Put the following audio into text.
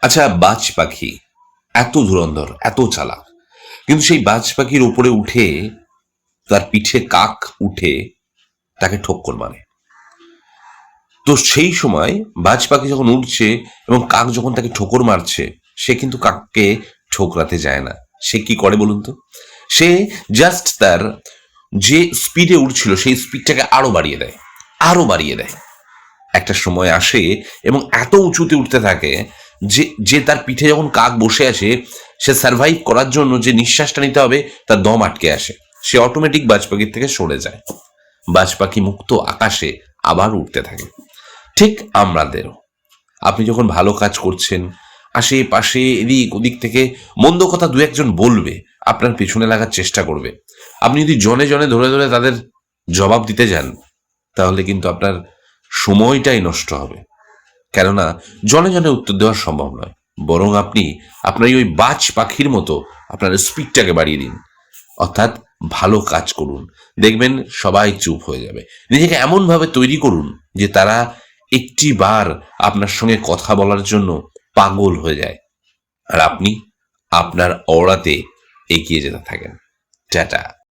আচ্ছা, বাজ পাখি এত ধুরন্ধর, এত চালাক, কিন্তু সেই বাজ পাখির উপরে উঠে তার পিঠে কাক উঠে তাকে ঠক্কর মারে। তো সেই সময় বাজ পাখি যখন উঠছে এবং কাক যখন তাকে ঠোকর মারছে, সে কিন্তু কাককে ঠোকরাতে যায় না। সে কি করে বলুন তো? সে জাস্ট তার যে স্পিডে উঠছিল সেই স্পিডটাকে আরো বাড়িয়ে দেয়, আরো বাড়িয়ে দেয়। একটা সময় আসে এবং এত উঁচুতে উঠতে থাকে যে যে তার পিঠে যখন কাক বসে আসে, সে সার্ভাইভ করার জন্য যে নিঃশ্বাসটা নিতে হবে তার দম আটকে আসে। সে অটোমেটিক বাজ পাখির থেকে সরে যায়। বাজ পাখি মুক্ত আকাশে আবার উঠতে থাকে। ঠিক আমাদেরও, আপনি যখন ভালো কাজ করছেন, আশেপাশে এদিক ওদিক থেকে মন্দ কথা দু একজন বলবে, আপনার পেছনে লাগার চেষ্টা করবে। আপনি যদি জনে জনে ধরে ধরে তাদের জবাব দিতে যান, তাহলে কিন্তু আপনার সময়টাই নষ্ট হবে। কেননা জনে জনে উত্তর দেওয়া সম্ভব নয়। বরং আপনি আপনার ওই বাজ পাখির মতো আপনার স্পিডটাকে বাড়িয়ে দিন, অর্থাৎ ভালো কাজ করুন। দেখবেন সবাই চুপ হয়ে যাবে। নিজেকে এমনভাবে তৈরি করুন যে তারা একটি বার আপনার সঙ্গে কথা বলার জন্য পাগল হয়ে যায়, আর আপনি আপনার অড়াতে এগিয়ে যেতে থাকেন। টাটা।